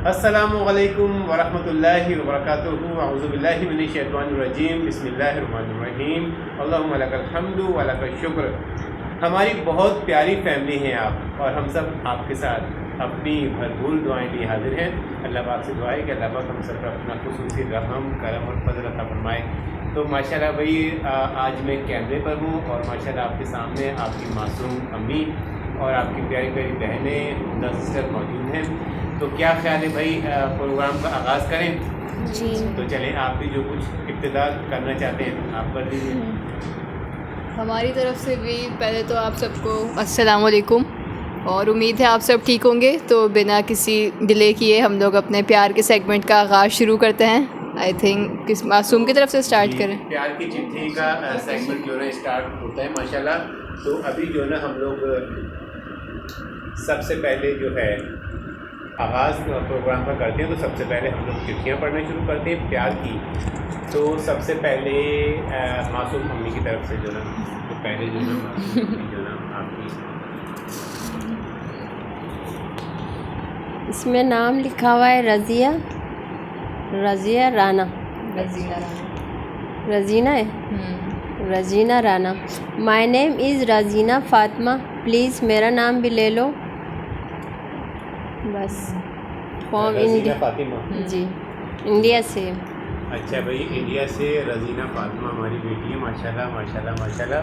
अस्सलामुअलैकुम वरहमतुल्लाहि वबरकातुहू। अऊज़ु बिल्लाहि मिनश शैतानिर रजीम। बिस्मिल्लाहिर रहमानिर रहीम। अल्लाहुम्मा लकल हम्दु व लकल शुक्र। हमारी बहुत प्यारी फैमिली हैं आप, और हम सब आपके साथ अपनी भरपूर दुआएं लिए हाजिर हैं। अल्लाह पाक से दुआ है कि अल्लाह पाक हम सब पर अपना खुसूसी रहम, करम और फजल अता फरमाए। तो माशाल्लाह भाई, आज मैं कैमरे पर हूँ और माशाल्लाह आपके सामने आपकी मासूम अम्मी और आपकी प्यारी प्यारी बहनें 10 सिस्टर मौजूद हैं। तो क्या ख्याल है भाई, प्रोग्राम का आगाज़ करें? जी। तो चलें, आप भी जो कुछ इब्तिदा करना चाहते हैं आप कर दीजिए। हमारी तरफ से भी पहले तो आप सबको अस्सलाम वालेकुम, और उम्मीद है आप सब ठीक होंगे। तो बिना किसी डिले किए हम लोग अपने प्यार के सेगमेंट का आगाज़ शुरू करते हैं। आई थिंक किस मासूम की तरफ से स्टार्ट करें। प्यार की चिट्ठी का सेगमेंट जो है स्टार्ट होता है माशाल्लाह। तो अभी जो है ना हम लोग सबसे पहले जो है आगाज़ प्रोग्राम का करते हैं। तो सबसे पहले हम लोग चिट्ठियाँ पढ़ना शुरू करते हैं प्यार की। तो सबसे पहले मासूम अम्मी की तरफ से जो ना, तो पहले जो ना मासूम अम्मी जो ना आपकी, इसमें नाम लिखा हुआ है रज़िया राना। रज़ीना है, Razina Rana. My name is Razina Fatima, please मेरा नाम भी ले लो। बस फॉर्म रज़ीना फ़ातिमा जी, इंडिया से। अच्छा भाई, इंडिया से रज़ीना फ़ातिमा हमारी बेटी है। माशाल्लाह माशाल्लाह माशाल्लाह।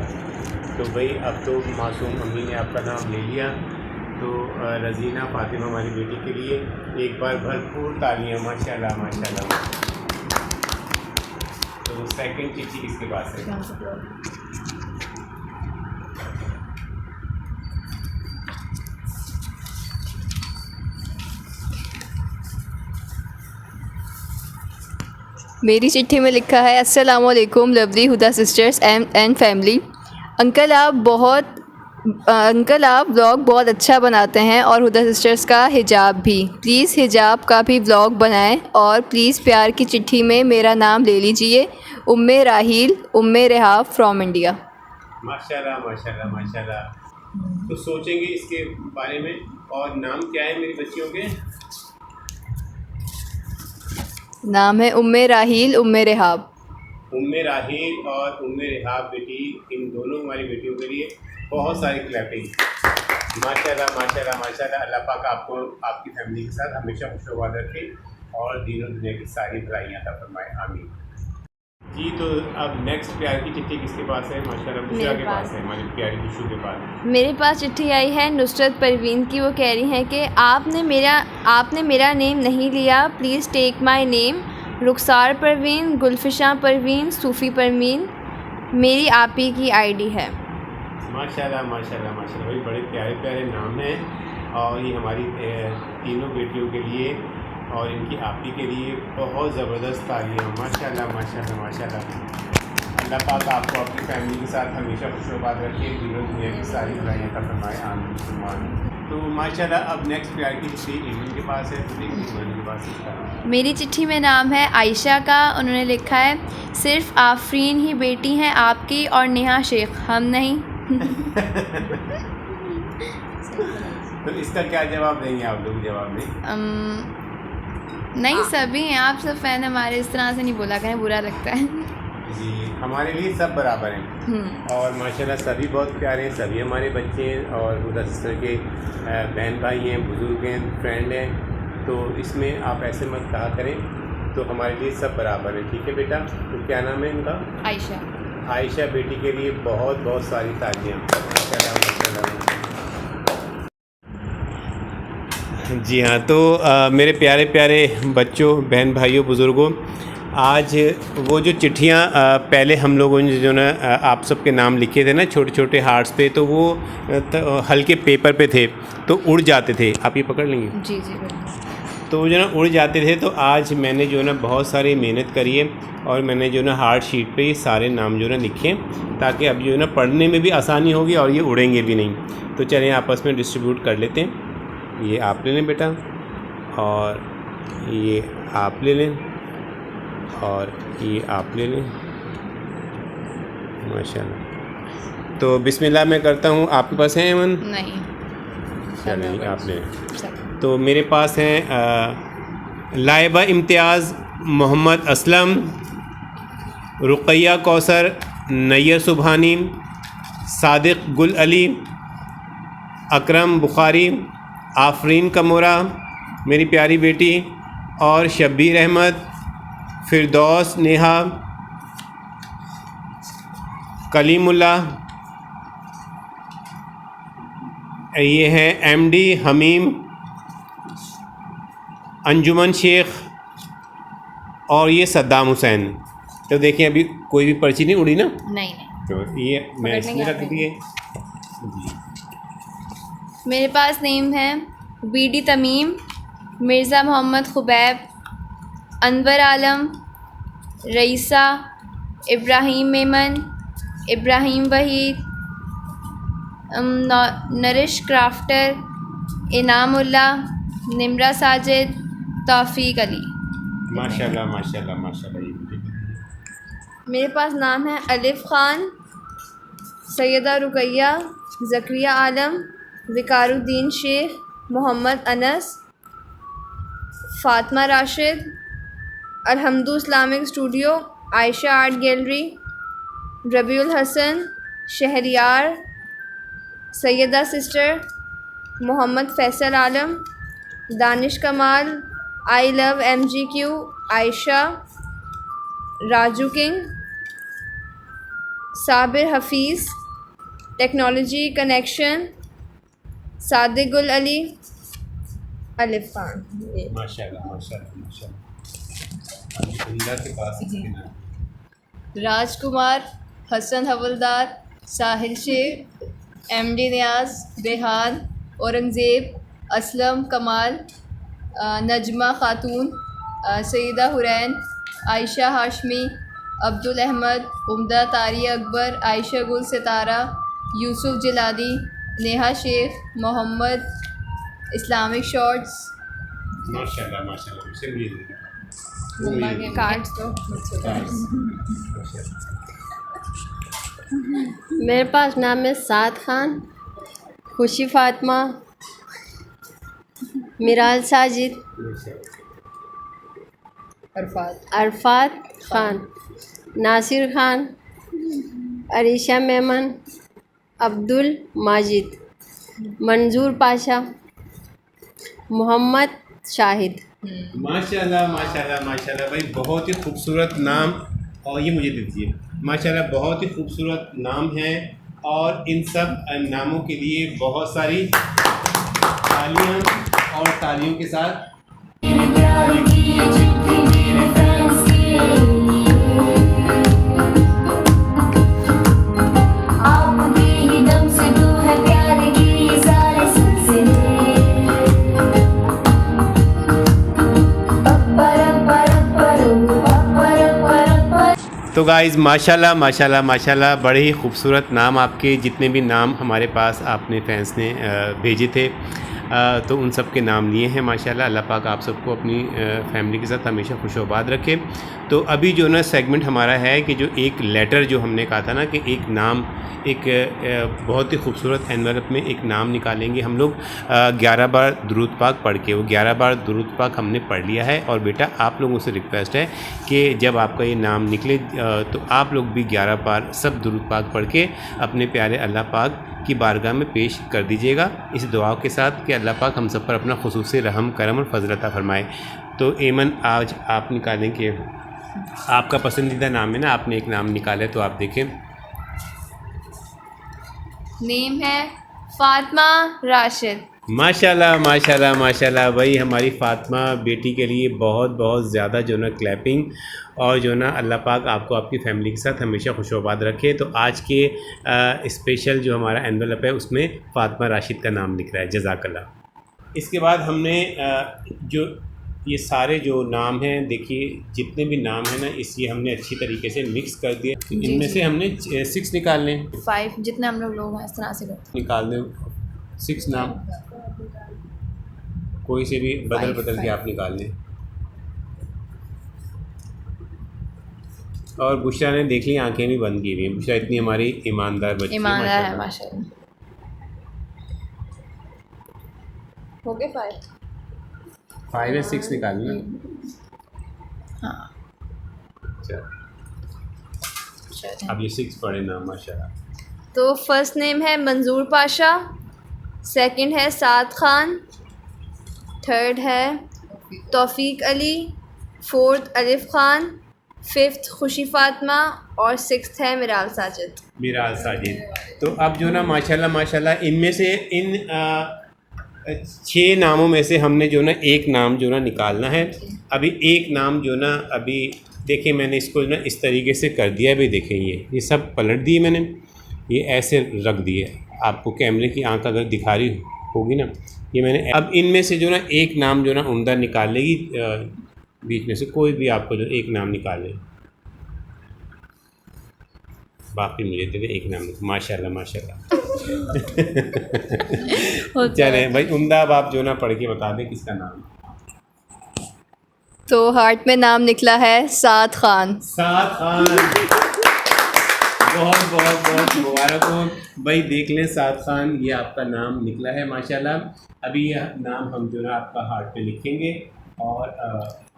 तो भाई अब तो मासूम अम्मी ने आपका नाम ले लिया। तो रज़ीना फ़ातिमा हमारी बेटी के लिए एक बार भरपूर तालियां। माशाल्लाह माशाल्लाह। तो सेकंड चिट्ठी किसके पास है? मेरी चिट्ठी में लिखा है, अस्सलाम वालेकुम lovely Huda sisters and family. Uncle आप व्लॉग बहुत अच्छा बनाते हैं, और हुदा सिस्टर्स का हिजाब भी। प्लीज़ हिजाब का भी व्लॉग बनाएं, और प्लीज़ प्यार की चिट्ठी में मेरा नाम ले लीजिए, उम्मे राहील उम्मे रेहाब फ्रॉम इंडिया। माशाल्लाह माशाल्लाह माशाल्लाह। तो सोचेंगे इसके बारे में। और नाम क्या है मेरी बच्चियों के? नाम है उम्मे राहील उम्मे रेहाब। उम्मे राहील और उम्मे रेहाब बेटी, इन दोनों हमारी बेटियों के लिए बहुत सारी क्लैपिंग। माशाल्लाह माशाल्लाह माशाल्लाह। अल्लाह पाक आपको आपकी फैमिली के साथ हमेशा खुशहाल रखे और दीन और दुनिया की सारी भलाइयाँ अता फरमाए, आमीन जी। तो अब नेक्स्ट प्यार की चिट्ठी किसके पास है? माशाल्लाह बुशरा के पास है, हमारी प्यारी बुशू के पास। मेरे पास चिट्ठी आई है नुसरत परवीन की। वो कह रही हैं कि आपने मेरा नेम नहीं लिया, प्लीज़ टेक माय नेम। रुखसार परवीन, गुलफिशा परवीन, सूफ़ी परवीन मेरी आपी की आईडी है। माशाल्लाह माशाल्लाह माशाल्लाह भाई, बड़े प्यारे प्यारे नाम हैं। और ये हमारी तीनों बेटियों के लिए और इनकी आपी के लिए बहुत ज़बरदस्त तालियां। माशाल्लाह माशाल्लाह माशाल्लाह। अल्लाह पाक आपको आपकी फैमिली के साथ हमेशा खुशहाल रखे, दीन दुनिया की सारी भलाइयाँ का फरमाए, आमीन। तो माशाल्लाह अब नेक्स्ट प्यार की चिट्ठी ईमान के पास है। तो ईमान के पास इसका मेरी चिट्ठी में नाम है आयशा का। उन्होंने लिखा है, सिर्फ आफरीन ही बेटी हैं आपकी और नेहा शेख, हम नहीं। तो इसका क्या जवाब देंगे आप लोग? जवाब दें। नहीं, सभी हैं, आप सब फ़ैन हमारे, इस तरह से नहीं बोला करें, बुरा लगता है जी। हमारे लिए सब बराबर हैं और माशाल्लाह सभी बहुत प्यारे हैं, सभी हमारे बच्चे हैं और उधर सिस्टर के बहन भाई हैं, बुज़ुर्ग हैं, फ्रेंड हैं। तो इसमें आप ऐसे मत कहा करें। तो हमारे लिए सब बराबर है, ठीक है बेटा? तो क्या नाम है इनका? आयशा। आयशा बेटी के लिए बहुत बहुत सारी तालियां। जी हाँ। तो मेरे प्यारे प्यारे बच्चों, बहन भाइयों, बुज़ुर्गों, आज वो जो चिट्ठियाँ पहले हम लोगों ने जो ना आप सबके नाम लिखे थे ना छोटे छोटे हार्ट्स पे, तो वो हल्के पेपर पे थे तो उड़ जाते थे। आप ये पकड़ लेंगे? जी जी। तो जो ना उड़ जाते थे। तो आज मैंने जो ना बहुत सारी मेहनत करी है और मैंने जो ना हार्ड शीट पे ये सारे नाम जो ना लिखे, ताकि अब जो ना पढ़ने में भी आसानी होगी और ये उड़ेंगे भी नहीं। तो चलें आपस में डिस्ट्रीब्यूट कर लेते हैं। ये आप ले लें बेटा, और ये आप ले लें, और ये आप ले लें। माशाल्लाह। तो बिस्मिल्लाह मैं करता हूँ। आपके पास है अमन? नहीं। चलिए आप ले। तो मेरे पास हैं लाइबा इम्तियाज़ मोहम्मद असलम, रुक़ैया कौसर नैयर सुबहानी, सादिक गुल अली, अकरम बुखारी, आफरीन कमोरा मेरी प्यारी बेटी, और शब्बीर अहमद, फिरदौस नेहा, कलीमुल्ला, ये हैं एमडी हमीम, अंजुमन शेख और ये सद्दाम हुसैन। तो देखिए अभी कोई भी पर्ची नहीं उड़ी ना, नहीं तो ये मैं इसमें रख दिए। मेरे पास नेम है बीडी तमीम, मिर्ज़ा मोहम्मद खुबैब, अनवर आलम, रईसा, इब्राहीम मेमन, इब्राहीम वहीद, नरिश क्राफ्टर, इनामुल्ला, निमरा साजिद, तौफीक अली। माशाल्लाह माशाल्लाह माशाल्लाह। मेरे पास नाम है Alif Khan, Syeda Ruqaiya, Zakariya Alam, Vikaruddin Sheikh, Mohammad Anas, Fatima Rashid, Alhamdu Islamic studio, Ayesha art gallery, Rabiul Hasan, Shahryar, Syeda sister, Mohammad Faisal Alam, Danish Kamal, I love MGQ, Ayesha, Raju king, Sabir Hafeez, technology connection, Sadiq गुल अली, अलिफ खान। माशाल्लाह माशाल्लाह माशाल्लाह के पास राजकुमार, हसन हवलदार, साहिल शेख, MD नियाज़, रेहान, औरंगज़ेब, असलम कमाल, नजमा खातून, सईदा हुरैन, आयशा हाशमी, अब्दुल अहमद, उम्दा तारी अकबर, आयशा गुल सितारा, यूसुफ जिलानी, नेहा शेख, मोहम्मद इस्लामिक शॉर्ट्स। माशाल्लाह माशाल्लाह। कार्ड्स तो मेरे पास नाम है साद खान, खुशी फातिमा, मिराल साजिद, अरफात खान, नासिर खान, अरीशा मेमन, अब्दुल माजिद, मंजूर पाशा, मोहम्मद शाहिद। माशाल्लाह माशाल्लाह माशाल्लाह भाई, बहुत ही खूबसूरत नाम। और ये मुझे दे दीजिए। माशाल्लाह बहुत ही खूबसूरत नाम है और इन सब नामों के लिए बहुत सारी तालियां और तालियों के साथ तो गाइज़ माशाल्लाह माशाल्लाह माशाल्लाह, बड़े ही खूबसूरत नाम आपके। जितने भी नाम हमारे पास आपने फैंस ने भेजे थे तो उन सब के नाम लिए हैं माशाल्लाह। अल्लाह पाक आप सबको अपनी फैमिली के साथ हमेशा खुशोबाद रखे। तो अभी जो ना सेगमेंट हमारा है कि जो एक लेटर जो हमने कहा था ना कि एक नाम, एक बहुत ही खूबसूरत एनवलप में एक नाम निकालेंगे हम लोग 11 बार दुरूद पाक पढ़ के। वो 11 बार दुरूद पाक हमने पढ़ लिया है और बेटा आप लोगों से रिक्वेस्ट है कि जब आपका ये नाम निकले तो आप लोग भी 11 बार सब दुरूद पाक पढ़ के अपने प्यारे अल्लाह पाक की बारगाह में पेश कर दीजिएगा, इस दुआ के साथ कि अल्लाह पाक हम सब पर अपना खुसूसी रहम करम और फज़ल अता फरमाए। तो एमन आज आप निकालें कि आपका पसंदीदा नाम है ना, आपने एक नाम निकाला है तो आप देखें। नेम है फ़ातिमा राशिद। माशाल्लाह माशाल्लाह माशाल्लाह भाई, हमारी फ़ातिमा बेटी के लिए बहुत बहुत ज़्यादा जो ना क्लैपिंग और जो ना अल्लाह पाक आपको आपकी फ़ैमिली के साथ हमेशा खुशोबाद रखे। तो आज के स्पेशल जो हमारा एनवलप है उसमें फ़ातिमा राशिद का नाम लिख रहा है, जज़ाकल्लाह। इसके बाद हमने जो ये सारे जो नाम हैं, देखिए जितने भी नाम हैं ना, इसे हमने अच्छी तरीके से मिक्स कर दिए। इनमें से हमने 6 निकाल लें, 5 जितने हम लोग हैं इस तरह से निकाल दें 6 नाम, कोई से भी बदल बदल के आप निकाल लें। और बुशरा ने देख ली आंखें भी बंद की हुई हैं। बुशरा इतनी हमारी ईमानदार बच्ची ईमानदार है माशाल्लाह। हो गए 5। 5 या 6 निकालना। हाँ अब ये 6 पढ़े ना माशाल्लाह। तो फर्स्ट नेम है मंजूर पाशा, सेकंड है साद खान, थर्ड है तौफीक अली, फोर्थ अलिफ खान, फिफ्थ खुशी फातिमा और सिक्स्थ है मिराल साजिद। मिराल साजिद। तो अब जो ना माशाल्लाह माशाल्लाह इनमें से इन 6 नामों में से हमने जो ना एक नाम जो ना निकालना है। अभी एक नाम जो ना अभी देखिए मैंने इसको ना इस तरीके से कर दिया। अभी देखें ये सब पलट दिए मैंने, ये ऐसे रख दिए। आपको कैमरे की आंख अगर दिखा रही होगी ना, ये मैंने। अब इनमें से जो ना एक नाम जो ना उम्दा निकाल लेगी, बीच में से कोई भी आपको जो एक नाम निकाल ले, बाकी मुझे दे दे एक नाम। माशाल्लाह माशाल्लाह। चले भाई उम्दा, अब आप जो ना पढ़ के बता दें किसका नाम। तो हार्ट में नाम निकला है साद खान। साद खान, बहुत बहुत बहुत मुबारक हो भाई। देख लें साद खान, ये आपका नाम निकला है माशाल्लाह। अभी यह नाम हम जो ना आपका हार्ट पे लिखेंगे और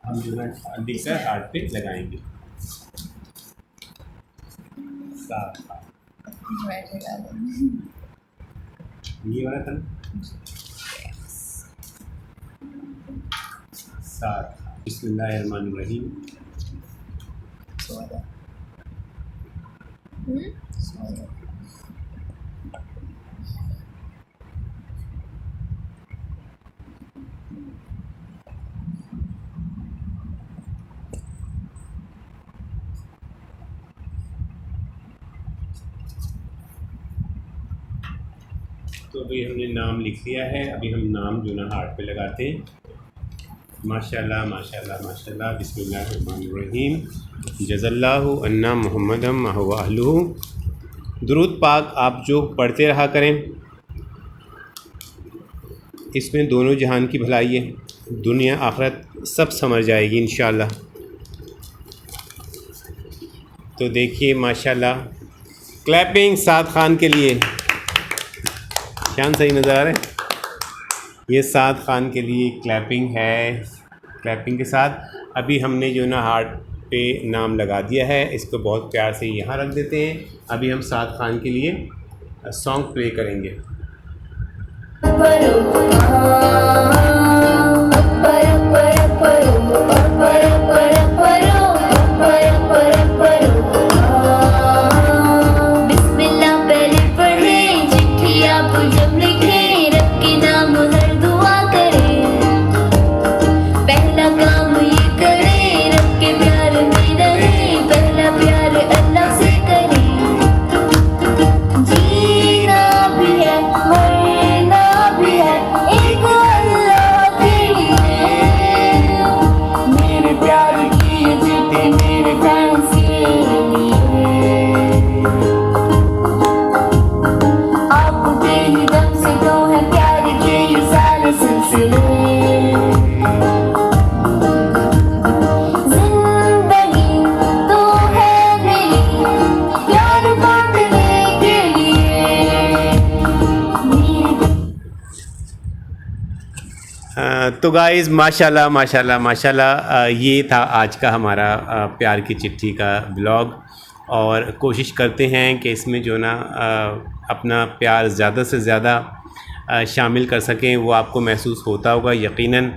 हम जो ना लिखकर हार्ट पे लगाएंगे। साद खान, ये वाला था साद। बिस्मिल्लाहिर्रहमानिर्रहीम। तो अभी हमने नाम लिख लिया है। अभी हम नाम जो ना हार्ट पे लगाते हैं। माशाल्लाह माशाल्लाह माशाल्लाह। बिस्मिल्लाहिर्रहमानिर्रहीम। जज़ल्लाहु अन्ना मुहम्मदम व अहलुहु। दुरूद पाक आप जो पढ़ते रहा करें, इसमें दोनों जहान की भलाई है, दुनिया आखिरत सब समझ जाएगी इंशाअल्लाह। तो देखिए माशाल्लाह, क्लैपिंग साद खान के लिए। शान सही नज़र आ रहा है। ये साद खान के लिए क्लैपिंग है। क्लैपिंग के साथ अभी हमने जो ना हार्ट पे नाम लगा दिया है, इसको बहुत प्यार से यहाँ रख देते हैं। अभी हम साद खान के लिए सॉन्ग प्ले करेंगे। तो गाइज़ माशाल्लाह माशाल्लाह माशाल्लाह, ये था आज का हमारा प्यार की चिट्ठी का ब्लॉग। और कोशिश करते हैं कि इसमें जो ना अपना प्यार ज़्यादा से ज़्यादा शामिल कर सकें। वो आपको महसूस होता होगा यकीनन,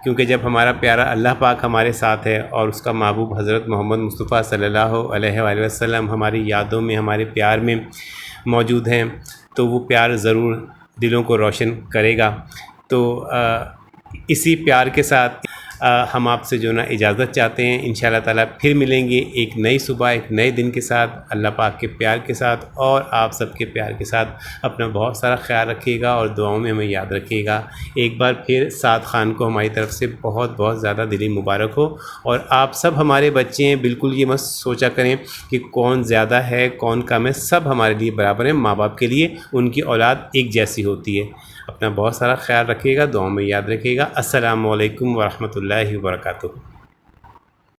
क्योंकि जब हमारा प्यारा अल्लाह पाक हमारे साथ है और उसका महबूब हज़रत मोहम्मद मुस्तफ़ा सल्लल्लाहु अलैहि वसल्लम हमारी यादों में, हमारे प्यार में मौजूद हैं, तो वो प्यार ज़रूर दिलों को रोशन करेगा। तो इसी प्यार के साथ हम आपसे जो ना इजाज़त चाहते हैं। इंशाअल्लाह ताला फिर मिलेंगे एक नई सुबह, एक नए दिन के साथ, अल्लाह पाक के प्यार के साथ और आप सबके प्यार के साथ। अपना बहुत सारा ख्याल रखिएगा और दुआओं में हमें याद रखिएगा। एक बार फिर साद खान को हमारी तरफ से बहुत बहुत ज़्यादा दिली मुबारक हो। और आप सब हमारे बच्चे हैं, बिल्कुल ये मत सोचा करें कि कौन ज़्यादा है कौन कम है, सब हमारे लिए बराबर हैं। माँ बाप के लिए उनकी औलाद एक जैसी होती है। अपना बहुत सारा ख्याल रखिएगा, दुआओं में याद रखिएगा। अस्सलामु अलैकुम व रहमतुल्लाहि व बरकातुहू।